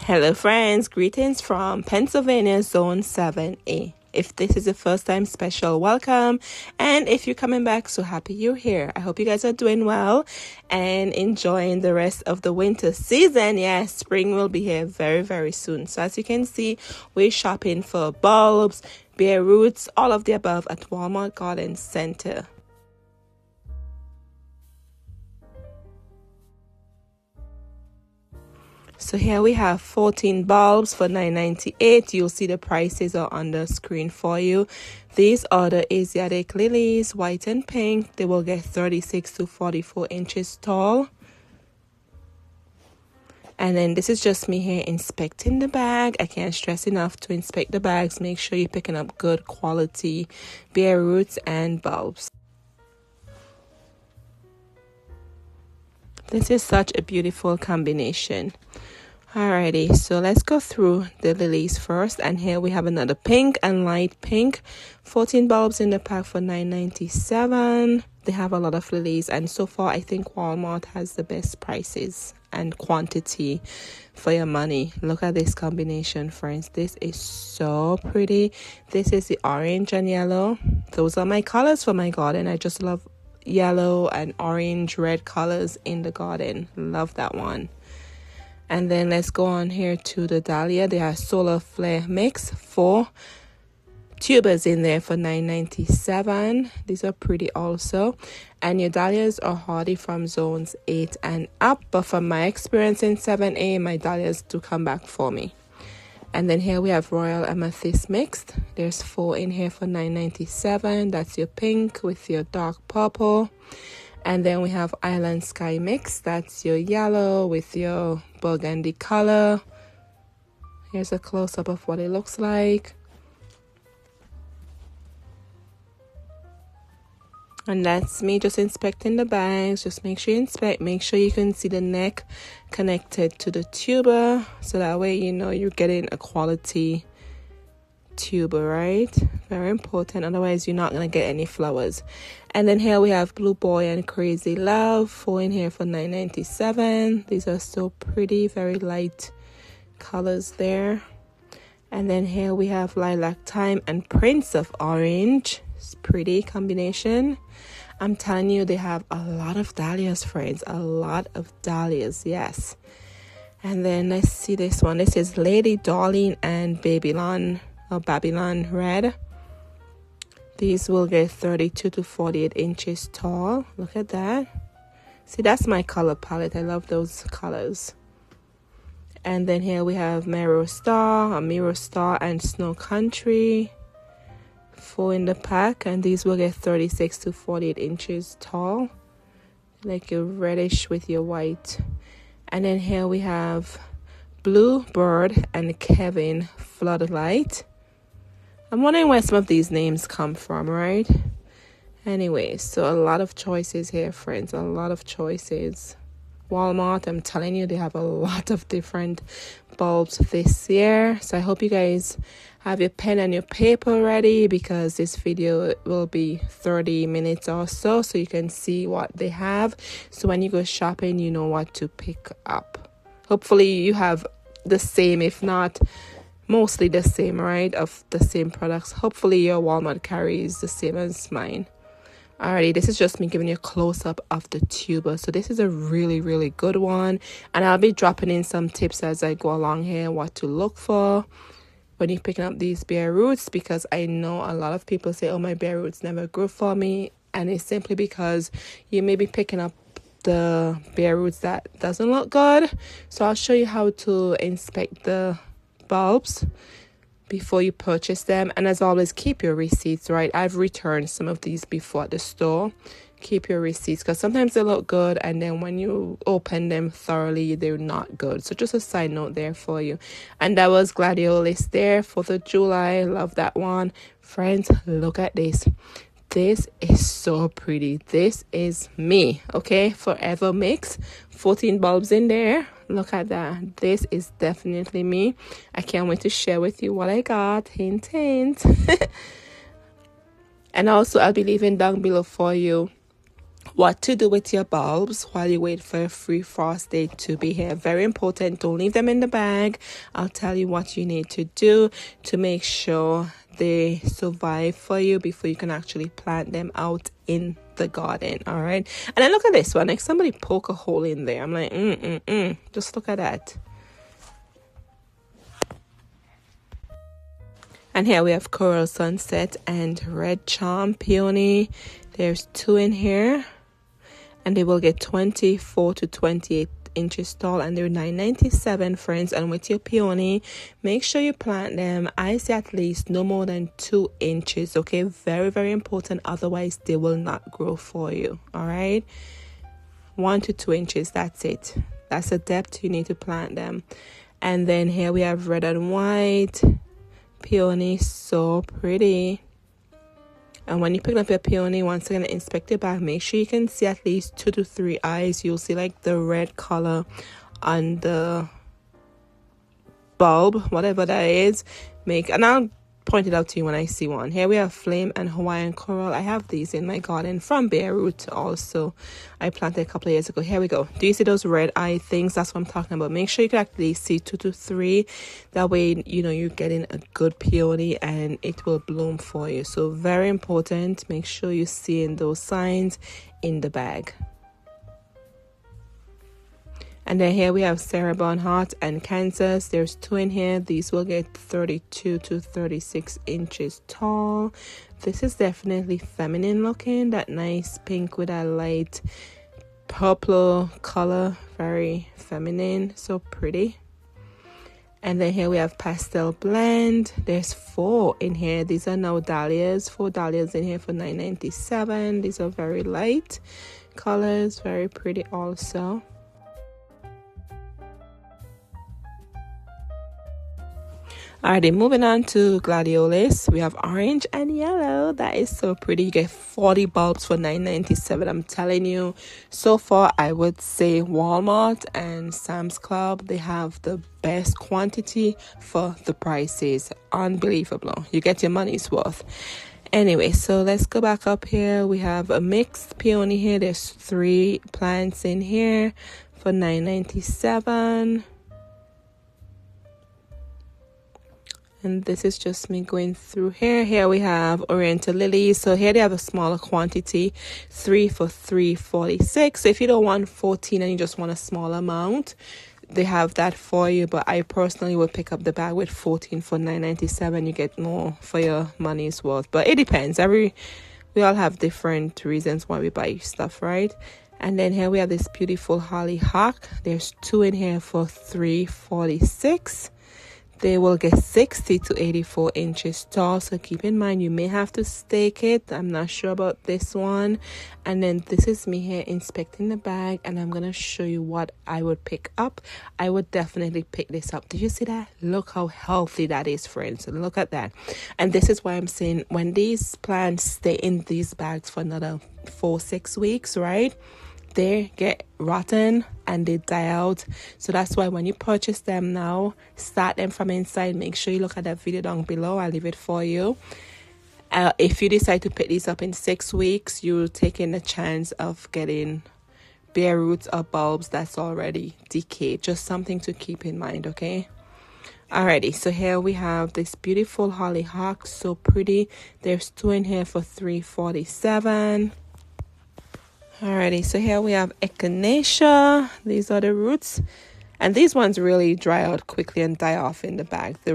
Hello friends, greetings from Pennsylvania Zone 7A. If this is the first time, special welcome, and if you're coming back, so happy you're here. I hope you guys are doing well and enjoying the rest of the winter season. Yes, spring will be here very soon. So as you can see, we're shopping for bulbs, bare roots, all of the above at Walmart Garden Center. So here we have 14 bulbs for $9.98. You'll see the prices are on the screen for you. These are the Asiatic lilies, white and pink. They will get 36 to 44 inches tall. And then this is just me here inspecting the bag. I can't stress enough to inspect the bags. Make sure you're picking up good quality bare roots and bulbs. This is such a beautiful combination. Alrighty, so let's go through the lilies first. And here we have another pink and light pink. 14 bulbs in the pack for $9.97. They have a lot of lilies, and so far I think Walmart has the best prices and quantity for your money. Look at this combination, friends. This is so pretty. This is the orange and yellow. Those are my colors for my garden. I just love yellow and orange, red colors in the garden. Love that one. And then let's go on here to the Dahlia. They have solar flare mix, 4 tubers in there for $9.97. These are pretty also. And your dahlias are hardy from zones 8 and up, but from my experience in 7A, my dahlias do come back for me. And then here we have royal amethyst mixed. There's 4 in here for $9.97. That's your pink with your dark purple. And then we have island sky mix. That's your yellow with your burgundy color. Here's a close-up of what it looks like. And that's me just inspecting the bags. Just make sure you inspect. Make sure you can see the neck connected to the tuber, so that way you know you're getting a quality tuber, right? Very important, otherwise you're not gonna get any flowers. And then here we have blue boy and crazy love, 4 in here for $9.97. These are so pretty, very light colors there. And then here we have lilac thyme and prince of orange. It's pretty combination. I'm telling you, they have a lot of dahlias, friends, a lot of dahlias. Yes. And then let's see this one. This is Lady Darling and Babylon red. These will get 32 to 48 inches tall. Look at that. See, that's my color palette. I love those colors. And then here we have Mirror Star, and Snow Country. 4 in the pack, and these will get 36 to 48 inches tall. Like a reddish with your white. And then here we have Blue Bird and Kevin Floodlight. I'm wondering where some of these names come from, right? Anyway, so a lot of choices here, friends. A lot of choices. Walmart, I'm telling you, they have a lot of different bulbs this year. So I hope you guys have your pen and your paper ready, because this video will be 30 minutes or so you can see what they have. So when you go shopping, you know what to pick up. Hopefully you have the same, if not mostly the same, right, of the same products. Hopefully your Walmart carries the same as mine. Alrighty, this is just me giving you a close-up of the tuber. So this is a really good one, and I'll be dropping in some tips as I go along here, what to look for when you're picking up these bare roots, because I know a lot of people say, oh, my bare roots never grew for me, and it's simply because you may be picking up the bare roots that doesn't look good. So I'll show you how to inspect the bulbs before you purchase them. And as always, keep your receipts, right? I've returned some of these before at the store. Keep your receipts, because sometimes they look good, and then when you open them thoroughly, they're not good. So just a side note there for you. And that was Gladiolus there, 4th of July. Love that one. Friends, look at this. This is so pretty. This is me, okay? Forever Mix, 14 bulbs in there. Look at that. This is definitely me. I can't wait to share with you what I got. Hint, hint. And also, I'll be leaving down below for you what to do with your bulbs while you wait for a free frost day to be here. Very important. Don't leave them in the bag. I'll tell you what you need to do to make sure they survive for you before you can actually plant them out in the garden. All right. And then look at this one. Like somebody poke a hole in there. I'm like, just look at that. And here we have Coral Sunset and Red Charm Peony. There's 2 in here. And they will get 24 to 28 inches tall, and they're $9.97, friends. And with your peony, make sure you plant them, I say, at least no more than 2 inches. Okay, very, very important. Otherwise they will not grow for you. All right, 1 to 2 inches, that's it. That's the depth you need to plant them. And then here we have red and white peony. So pretty. And when you pick up your peony, once again, inspect your bag. Make sure you can see at least 2 to 3 eyes. You'll see like the red color on the bulb, whatever that is. And I'll point it out to you when I see one. Here we have Flame and Hawaiian Coral. I have these in my garden from Beirut also. I planted a couple of years ago. Here we go. Do you see those red eye things? That's what I'm talking about. Make sure you can actually see 2 to 3. That way, you know, you're getting a good peony and it will bloom for you. So very important. Make sure you're seeing those signs in the bag. And then here we have Cerebon Heart and Kansas. There's 2 in here. These will get 32 to 36 inches tall. This is definitely feminine looking. That nice pink with that light purple color. Very feminine. So pretty. And then here we have Pastel Blend. There's 4 in here. These are now Dahlias. 4 Dahlias in here for $9.97. These are very light colors. Very pretty also. Alrighty, moving on to Gladiolus. We have orange and yellow. That is so pretty. You get 40 bulbs for $9.97. I'm telling you, so far I would say Walmart and Sam's Club, they have the best quantity for the prices. Unbelievable. You get your money's worth. Anyway, so let's go back up here. We have a mixed peony here. There's 3 plants in here for $9.97. And this is just me going through here. Here we have Oriental Lilies. So here they have a smaller quantity, 3 for $3.46. So if you don't want 14 and you just want a small amount, they have that for you. But I personally would pick up the bag with 14 for $9.97. You get more for your money's worth. But it depends. We all have different reasons why we buy stuff, right? And then here we have this beautiful Hollyhock. There's 2 in here for $3.46. They will get 60 to 84 inches tall. So keep in mind, you may have to stake it. I'm not sure about this one. And then this is me here inspecting the bag. And I'm going to show you what I would pick up. I would definitely pick this up. Did you see that? Look how healthy that is, friends. Look at that. And this is why I'm saying when these plants stay in these bags for another 4-6 weeks, right? They get rotten and they die out. So that's why when you purchase them now, start them from inside. Make sure you look at that video down below. I'll leave it for you. If you decide to pick these up in 6 weeks, you're taking the chance of getting bare roots or bulbs that's already decayed. Just something to keep in mind, okay? Alrighty, so here we have this beautiful Hollyhock. So pretty. There's 2 in here for $3.47. Alrighty, so here we have Echinacea. These are the roots, and these ones really dry out quickly and die off in the bag. The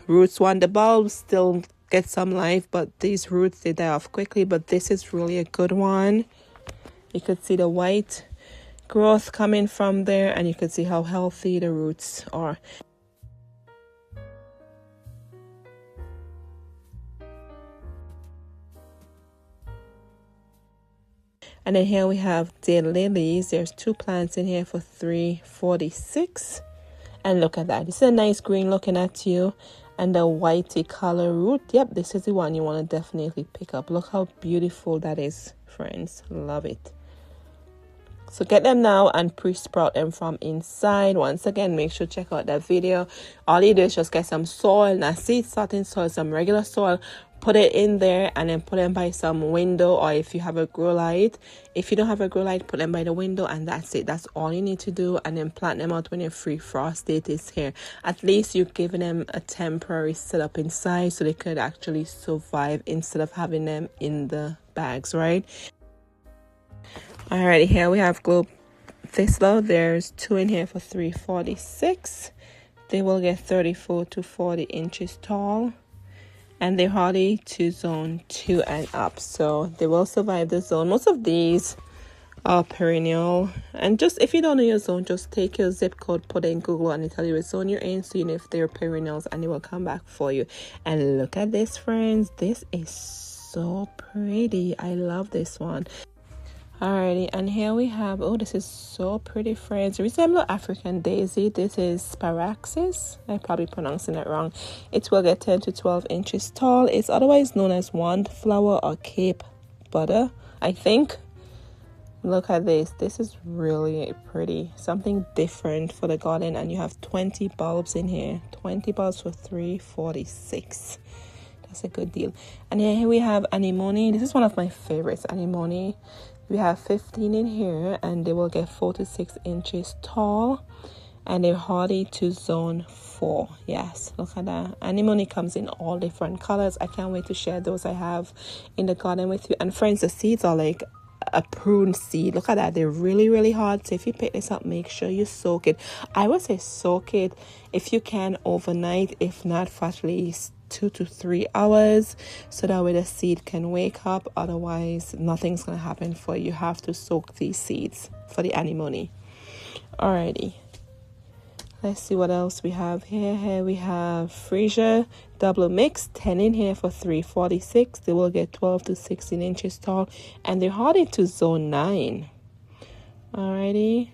roots one, the bulbs still get some life, but these roots, they die off quickly. But this is really a good one. You could see the white growth coming from there, and you could see how healthy the roots are. And then here we have Daylilies. There's 2 plants in here for $3.46. And look at that. This is a nice green looking at you. And the whitey color root. Yep, this is the one you want to definitely pick up. Look how beautiful that is, friends. Love it. So get them now and pre-sprout them from inside. Once again, make sure to check out that video. All you do is just get some soil, not seed starting soil, some regular soil. put it in there and then put them by some window, or if you have a grow light. If you don't have a grow light, put them by the window, and that's it. That's all you need to do. And then plant them out when your free frost date is here. At least you're giving them a temporary setup inside so they could actually survive instead of having them in the bags, right? Alrighty, here we have globe thistle. There's 2 in here for $3.46. They will get 34 to 40 inches tall, and they're hardy to zone 2 and up, so they will survive the zone. Most of these are perennial, and just if you don't know your zone, just take your zip code, put it in Google, and it'll tell you what zone you're in, so you know if they're perennials, and it will come back for you. And look at this, friends. This is so pretty. I love this one. Alrighty, and here we have, oh, this is so pretty, friends. Resemble African daisy. This is Sparaxis. I'm probably pronouncing it wrong. It will get 10 to 12 inches tall. It's otherwise known as wand flower or Cape butter, I think. Look at this. This is really pretty. Something different for the garden, and you have 20 bulbs in here. 20 bulbs for $3.46. That's a good deal. And here we have anemone. This is one of my favorites, anemone. We have 15 in here, and they will get 4 to 6 inches tall, and they're hardy to zone 4. Yes, look at that. Anemone comes in all different colors. I can't wait to share those I have in the garden with you. And friends, the seeds are like a prune seed. Look at that. They're really hard. So if you pick this up, make sure you soak it. I would say soak it if you can overnight, if not for at least 2 to 3 hours, so that way the seed can wake up. Otherwise, nothing's gonna happen for you. You have to soak these seeds for the anemone. Alrighty, let's see what else we have here. Here we have freesia double mix, 10 in here for $3.46. They will get 12 to 16 inches tall, and they're hardy to zone 9. Alrighty,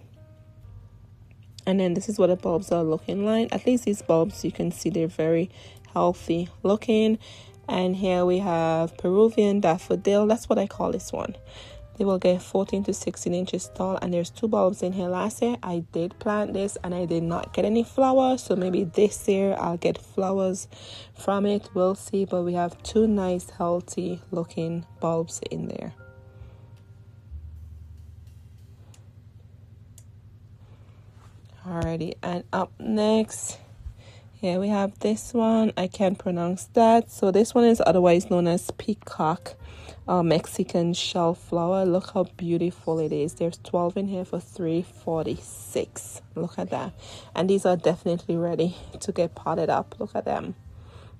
and then this is what the bulbs are looking like. At least these bulbs, you can see they're very healthy looking. And here we have Peruvian daffodil. That's what I call this one. They will get 14 to 16 inches tall, and there's 2 bulbs in here. Last year I did plant this and I did not get any flowers, so maybe this year I'll get flowers from it. We'll see. But we have 2 nice healthy looking bulbs in there. Alrighty, and up next, here we have this one. I can't pronounce that. So this one is otherwise known as peacock Mexican shell flower. Look how beautiful it is. There's 12 in here for $3.46. Look at that. And these are definitely ready to get potted up. Look at them.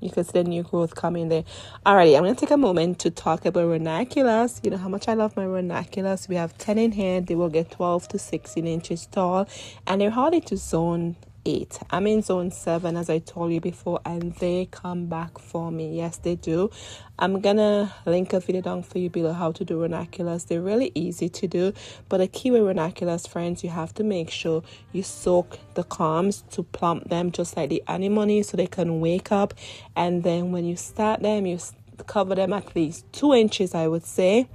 You can see the new growth coming there. Alrighty, I'm going to take a moment to talk about ranunculus. You know how much I love my ranunculus. We have 10 in here. They will get 12 to 16 inches tall, and they're hardy to zone 8. I'm in zone 7, as I told you before, and they come back for me. Yes, they do. I'm gonna link a video down for you below how to do ranunculus. They're really easy to do, but the key with ranunculus, friends, you have to make sure you soak the culms to plump them just like the anemone, so they can wake up. And then when you start them, you cover them at least 2 inches, I would say,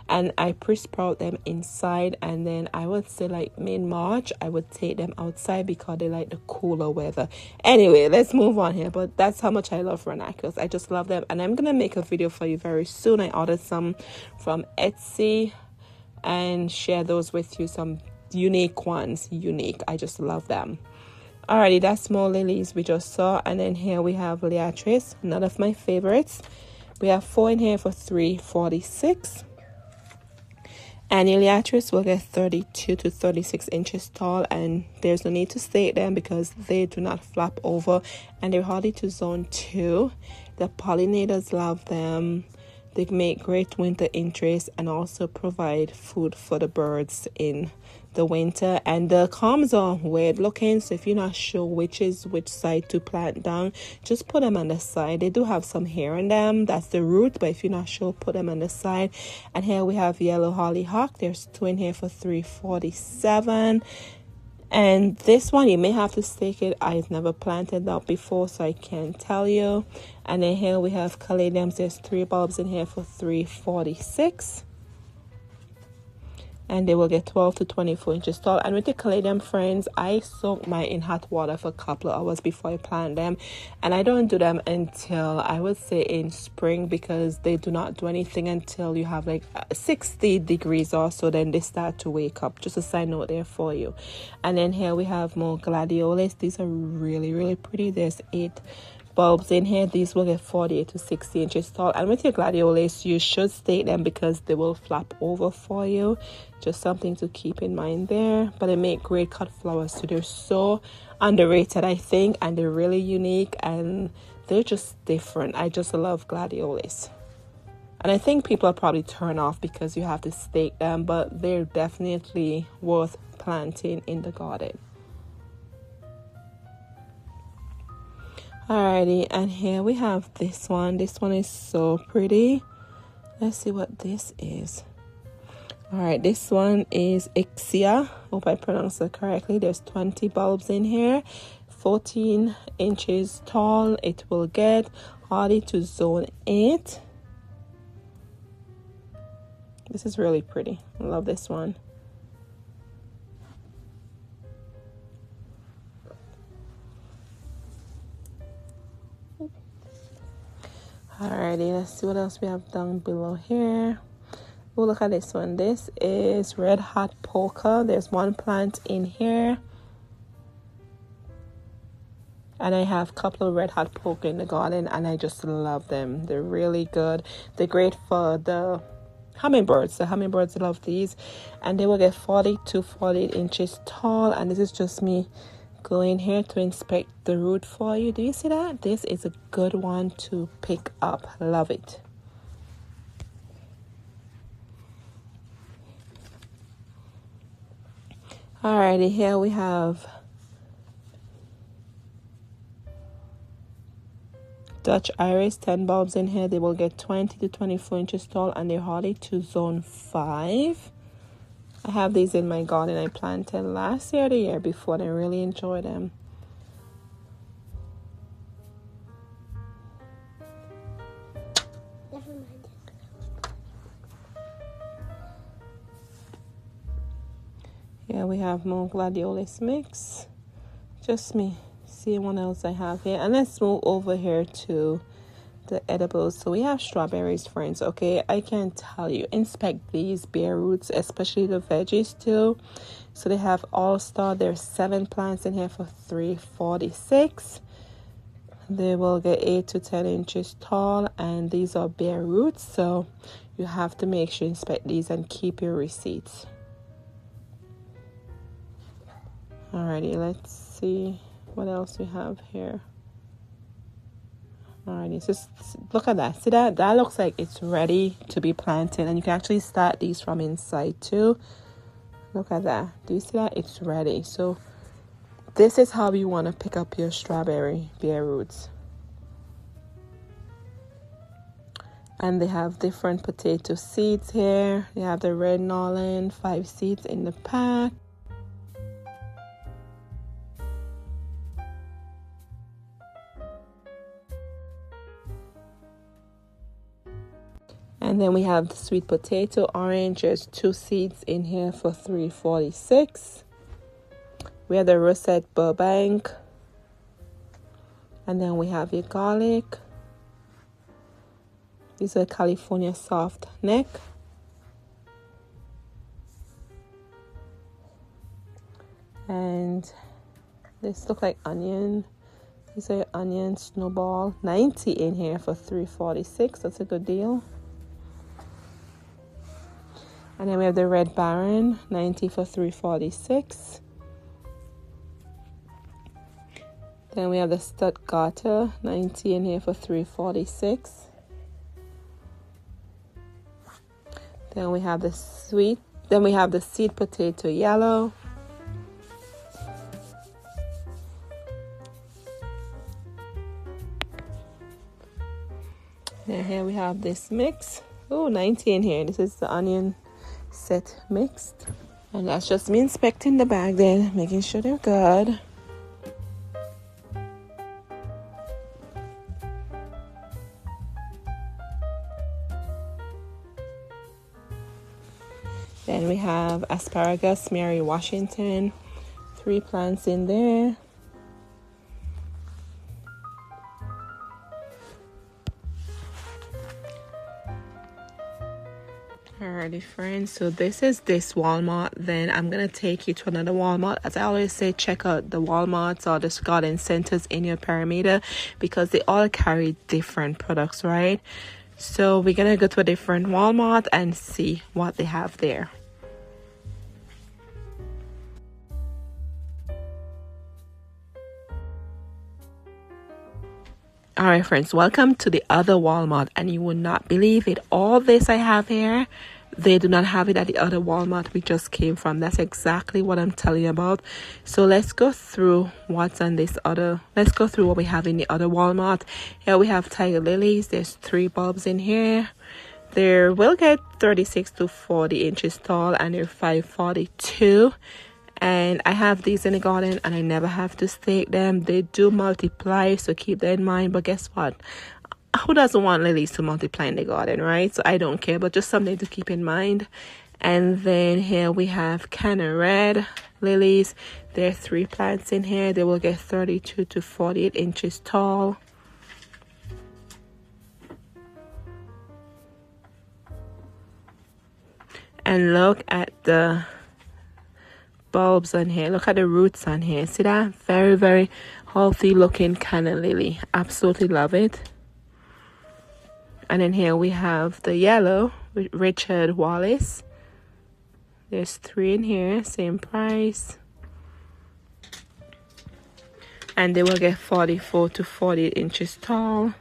and I pre-sprout them inside. And then I would say like mid-March I would take them outside because they like the cooler weather. Anyway, let's move on here. But that's how much I love ranunculus. I just love them, and I'm gonna make a video for you very soon. I ordered some from Etsy and share those with you, some unique ones. I just love them. Alrighty, that's small lilies we just saw. And then here we have Liatris, none of my favorites. We have 4 in here for $3.46. And Liatris will get 32 to 36 inches tall, and there's no need to stake them because they do not flap over, and they're hardy to zone 2. The pollinators love them. They make great winter interest and also provide food for the birds in the winter. And the culms are weird looking, so if you're not sure which side to plant down, just put them on the side. They do have some hair in them, that's the root, but if you're not sure, put them on the side. And here we have yellow hollyhock. There's 2 in here for $3.47. And this one, you may have to stake it. I've never planted that before, so I can't tell you. And then here we have caladiums. There's 3 bulbs in here for $3.46. and they will get 12 to 24 inches tall. And with the caladium, friends, I soak mine in hot water for a couple of hours before I plant them, and I don't do them until I would say in spring, because they do not do anything until you have like 60 degrees or so, then they start to wake up. Just a side note there for you. And then here we have more Gladiolus. These are really pretty. There's 8 bulbs in here. These will get 48 to 60 inches tall. And with your Gladiolus, you should stake them because they will flap over for you. Just something to keep in mind there. But they make great cut flowers too. They're so underrated, I think, and they're really unique, and they're just different. I just love Gladiolus. And I think people are probably turned off because you have to stake them, but they're definitely worth planting in the garden. Alrighty, and here we have this one. This one is so pretty. Let's see what this is. Alright, this one is Ixia. Hope I pronounced it correctly. There's 20 bulbs in here. 14 inches tall. It will get hardy to zone 8. This is really pretty. I love this one. Alrighty, let's see what else we have down below here. Oh, look at this one. This is Red Hot Polka. There's one plant in here. And I have a couple of Red Hot Polka in the garden, and I just love them. They're really good. They're great for the hummingbirds. The hummingbirds love these. And they will get 40 to 48 inches tall. And this is just me going here to inspect the root for you. Do you see that? This is a good one to pick up. Love it. Alrighty, here we have Dutch Iris, 10 bulbs in here. They will get 20 to 24 inches tall, and they're hardy to zone 5. I have these in my garden. I planted last year or the year before, and I really enjoy them. Never mind. Yeah, we have more Gladiolus mix. Just me. See what else I have here. And let's move over here to the edibles. So we have strawberries, friends. Okay, I can tell you, inspect these bare roots, especially the veggies too. So they have all-star. There's 7 plants in here for $3.46. They will get 8 to 10 inches tall, and these are bare roots, so you have to make sure you inspect these and keep your receipts. Alrighty, let's see what else we have here. Alrighty, just look at that. See that? That looks like it's ready to be planted, and you can actually start these from inside too. Look at that. Do you see that? It's ready. So this is how you want to pick up your strawberry bare roots. And they have different potato seeds here. They have the red Norland, 5 seeds in the pack. And then we have the sweet potato orange. There's 2 seeds in here for $3.46. We have the russet Burbank. And then we have your garlic. These are California soft neck. And this look like onion. These are onion snowball. 90 in here for $3.46. That's a good deal. And then we have the red Baron, 90 for $3.46. Then we have the Stuttgarter, 90 in here for $3.46. Then we have the seed potato yellow. Then here we have this mix. Oh, 90 in here. This is the onion set mixed. And that's just me inspecting the bag there, making sure they're good. Then we have asparagus, Mary Washington, 3 plants in there. Alrighty friends, so this is this Walmart. Then I'm gonna take you to another Walmart. As I always say, check out the Walmarts or the garden centers in your perimeter because they all carry different products, right? So we're gonna go to a different Walmart and see what they have there. Alright friends, welcome to the other Walmart, and you will not believe it. All this I have here, they do not have it at the other Walmart we just came from. That's exactly what I'm telling you about. So let's go through what's on this other, let's go through what we have in the other Walmart. Here we have tiger lilies. There's 3 bulbs in here. They will get 36 to 40 inches tall, and they're $5.42. And I have these in the garden and I never have to stake them. They do multiply, so keep that in mind. But guess what? Who doesn't want lilies to multiply in the garden, right? So I don't care, but just something to keep in mind. And then here we have Canna red lilies. There are 3 plants in here. They will get 32 to 48 inches tall. And look at the bulbs on here. Look at the roots on here. See that? Very, very healthy looking Canna lily. Absolutely love it. And then here we have the yellow with Richard Wallace. There's 3 in here, same price. And they will get 44 to 48 inches tall.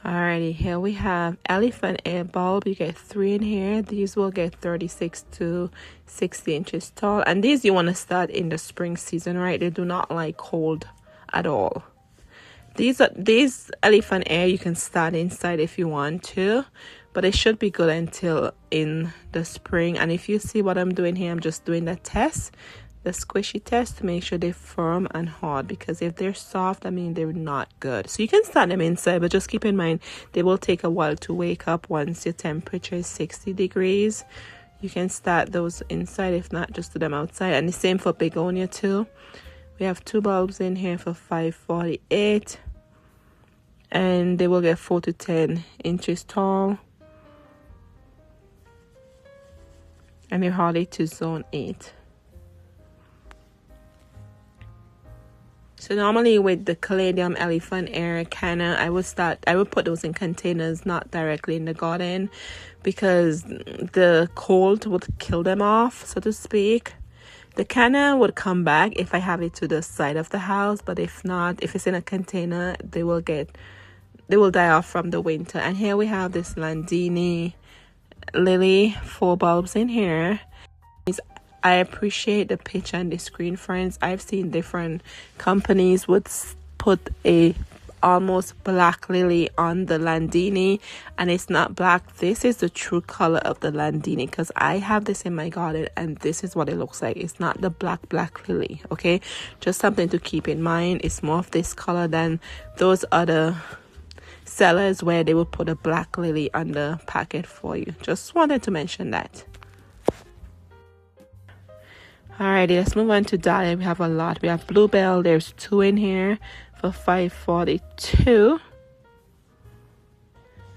Alrighty, here we have elephant ear bulb. You get 3 in here. These will get 36 to 60 inches tall. And these you want to start in the spring season, right? They do not like cold at all. These elephant ear you can start inside if you want to, but it should be good until in the spring. And if you see what I'm doing here, I'm just doing the test, the squishy test, to make sure they're firm and hard, because if they're soft, I mean they're not good. So you can start them inside, but just keep in mind they will take a while to wake up. Once your temperature is 60 degrees, you can start those inside. If not, just do them outside. And the same for begonia too. We have 2 bulbs in here for $5.48, and they will get 4 to 10 inches tall, and they're hardy to zone 8. So normally with the caladium, elephant ear, Canna, I would put those in containers, not directly in the garden, because the cold would kill them off, so to speak. The Canna would come back if I have it to the side of the house, but if not, if it's in a container, they will die off from the winter. And here we have this Landini lily, 4 bulbs in here. I appreciate the picture on the screen, friends. I've seen different companies would put a almost black lily on the Landini, and it's not black. This is the true color of the Landini, because I have this in my garden and this is what it looks like. It's not the black lily, okay? Just something to keep in mind. It's more of this color than those other sellers where they will put a black lily on the packet for you. Just wanted to mention that. Alrighty, let's move on to Dahlia. We have a lot. We have Bluebell. There's 2 in here for $5.42.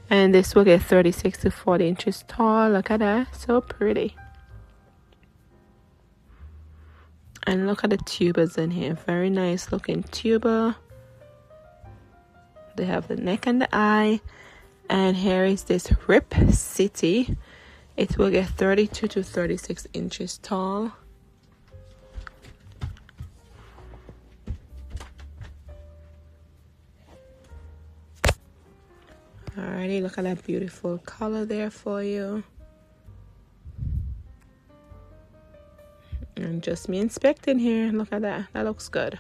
And this will get 36 to 40 inches tall. Look at that. So pretty. And look at the tubers in here. Very nice looking tuber. They have the neck and the eye. And here is this Rip City. It will get 32 to 36 inches tall. Alrighty, look at that beautiful color there for you. And just me inspecting here. Look at that. That looks good.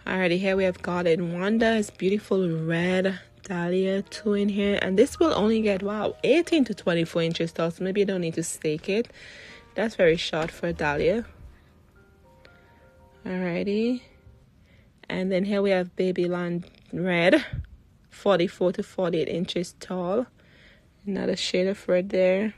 Alrighty, here we have Garden Wanda. It's beautiful red Dahlia 2 in here, and this will only get, wow, 18 to 24 inches tall, so maybe you don't need to stake it. That's very short for a Dahlia. Alrighty, and then here we have Babylon Red, 44 to 48 inches tall. Another shade of red there.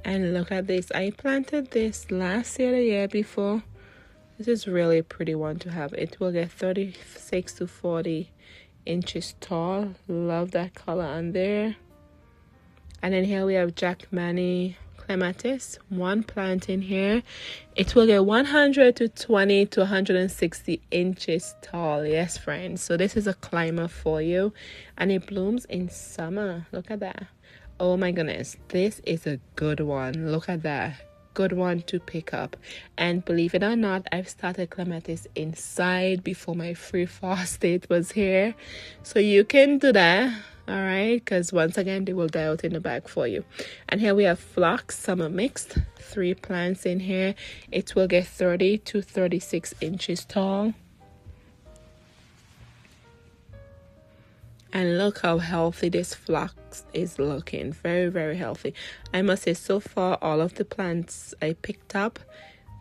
And look at this. I planted this last year, the year before. This is really a pretty one to have. It will get 36 to 40 inches tall. Love that color on there. And then here we have Jack Manny Clematis. One plant in here. It will get 120 to 160 inches tall. Yes, friends. So this is a climber for you. And it blooms in summer. Look at that. Oh my goodness, this is a good one. Look at that. Good one to pick up. And believe it or not, I've started Clematis inside before my free frost date was here. So you can do that, all right? Because once again, they will die out in the bag for you. And here we have phlox, summer mixed. 3 plants in here. It will get 30 to 36 inches tall. And look how healthy this phlox is looking. Very, very healthy. I must say, so far, all of the plants I picked up,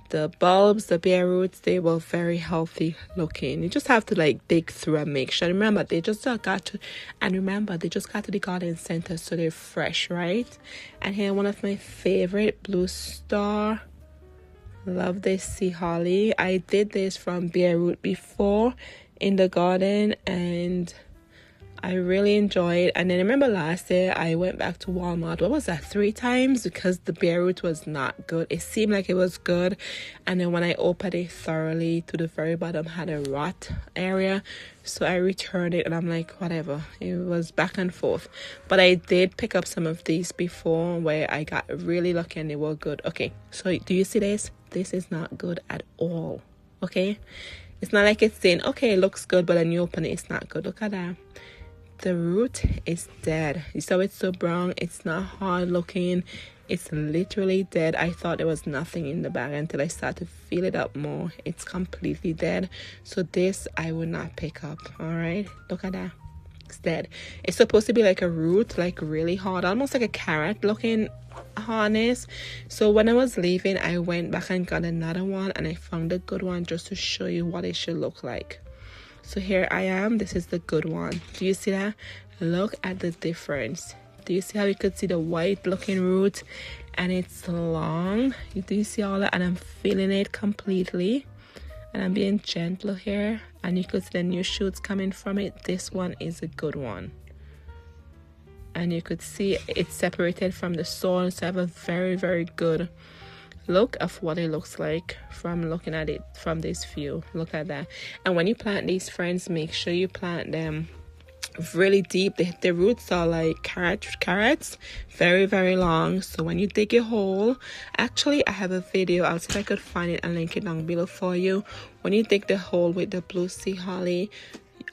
the bulbs, the bare roots, they were very healthy looking. You just have to like dig through and make sure. Remember, they just got to the garden center, so they're fresh, right? And here, one of my favorite, Blue Star. Love this sea holly. I did this from bare root before in the garden, and I really enjoyed. And then I remember last year I went back to Walmart. What was that? 3 times because the bare root was not good. It seemed like it was good, and then when I opened it thoroughly to the very bottom had a rot area, so I returned it and I'm like, whatever. It was back and forth. But I did pick up some of these before where I got really lucky and they were good. Okay, so do you see this? This is not good at all. Okay, it's not like it's saying, okay, it looks good, but then you open it, it's not good. Look at that. The root is dead. You saw it's so brown. It's not hard looking. It's literally dead. I thought there was nothing in the bag until I started to feel it up more. It's completely dead. So this I would not pick up. All right, look at that. It's dead. It's supposed to be like a root, like really hard, almost like a carrot looking harness. So when I was leaving, I went back and got another one, and I found a good one just to show you what it should look like. So here I am. This is the good one. Do you see that? Look at the difference. Do you see how you could see the white looking root and it's long? Do you see all that? And I'm feeling it completely, and I'm being gentle here, and you could see the new shoots coming from it. This one is a good one, and you could see it's separated from the soil, so I have a very, very good look of what it looks like from looking at it from this view. Look at that. And when you plant these, friends, make sure you plant them really deep. The roots are like carrots, very, very long. So when you dig a hole, actually I have a video, I'll see if I could find it and link it down below for you. When you dig the hole with the blue sea holly,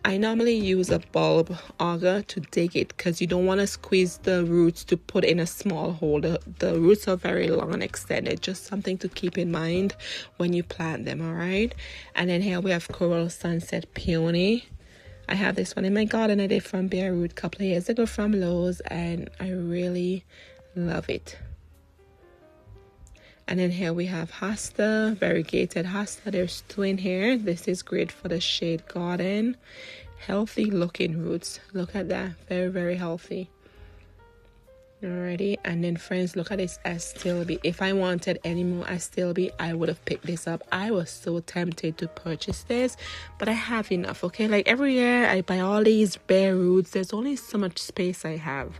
I normally use a bulb auger to dig it because you don't want to squeeze the roots to put in a small hole. The roots are very long and extended. Just something to keep in mind when you plant them, all right? And then here we have Coral Sunset Peony. I have this one in my garden. I did from bare root a couple of years ago from Lowe's, and I really love it. And then here we have hosta, variegated hosta. There's 2 in here. This is great for the shade garden. Healthy looking roots. Look at that. Very, very healthy. Alrighty, and then friends, look at this Astilbe. If I wanted any more Astilbe, I would have picked this up. I was so tempted to purchase this, but I have enough. Okay, like every year I buy all these bare roots. There's only so much space I have,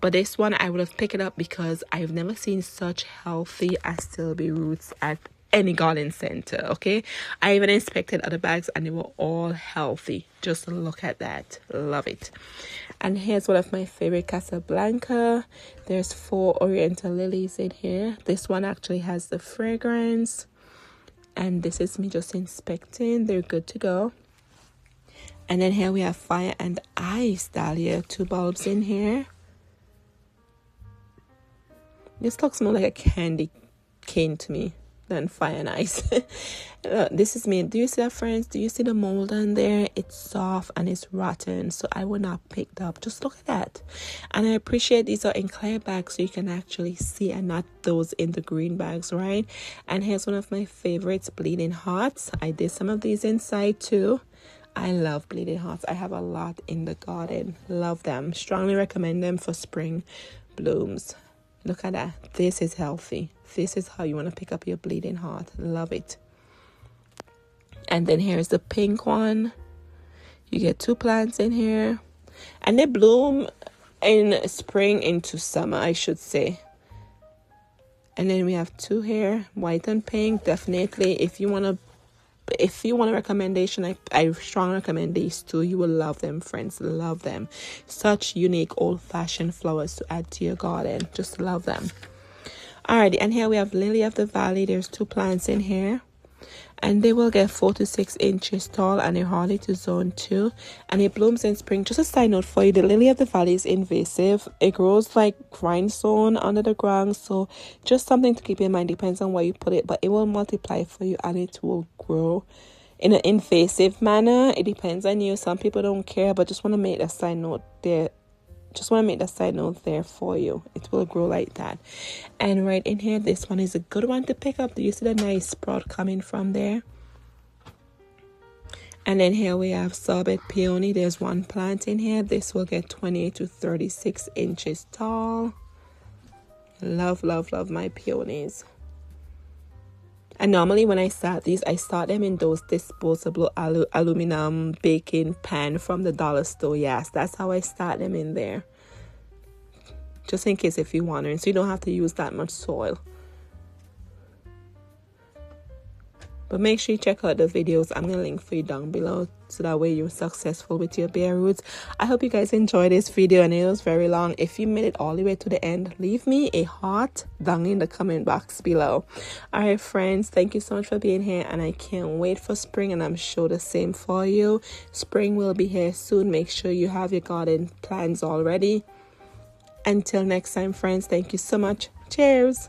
but this one I would have picked it up because I've never seen such healthy Astilbe roots at any garden center. Okay, I even inspected other bags and they were all healthy. Just look at that. Love it. And here's one of my favorite, Casablanca. There's 4 oriental lilies in here. This one actually has the fragrance, and this is me just inspecting. They're good to go. And then here we have Fire and Ice Dahlia, 2 bulbs in here. This looks more like a cane to me than fire and ice. Look, this is me. Do you see that, friends? Do you see the mold on there? It's soft and it's rotten, so I would not pick it up. Just look at that. And I appreciate these are in clear bags so you can actually see, and not those in the green bags, right? And here's one of my favorites, bleeding hearts. I did some of these inside too. I love bleeding hearts. I have a lot in the garden. Love them. Strongly recommend them for spring blooms. Look at that. This is healthy. This is how you want to pick up your bleeding heart. Love it. And then here's the pink one. You get 2 plants in here. And they bloom in spring into summer, I should say. And then we have 2 here, white and pink. Definitely, if you want a recommendation, I strongly recommend these 2. You will love them, friends. Love them. Such unique old-fashioned flowers to add to your garden. Just love them. Alrighty, and here we have lily of the valley. There's 2 plants in here, and they will get 4 to 6 inches tall, and they're hardy to zone 2, and it blooms in spring. Just a side note for you, the lily of the valley is invasive. It grows like grindstone under the ground, so just something to keep in mind. Depends on where you put it, but it will multiply for you and it will grow in an invasive manner. It depends on you. Some people don't care, but just want to make a side note there. Just want to make that side note there for you. It will grow like that. And right in here, this one is a good one to pick up. Do you see the nice sprout coming from there? And then here we have sorbet peony. There's 1 plant in here. This will get 28 to 36 inches tall. Love, love, love my peonies. And normally when I start these, I start them in those disposable aluminum baking pan from the dollar store. Yes, that's how I start them in there. Just in case if you're wondering, so you don't have to use that much soil. But make sure you check out the videos. I'm going to link for you down below, so that way you're successful with your bare roots. I hope you guys enjoyed this video, and it was very long. If you made it all the way to the end, leave me a heart down in the comment box below. Alright, friends, thank you so much for being here, and I can't wait for spring, and I'm sure the same for you. Spring will be here soon. Make sure you have your garden plans already. Until next time, friends, thank you so much. Cheers.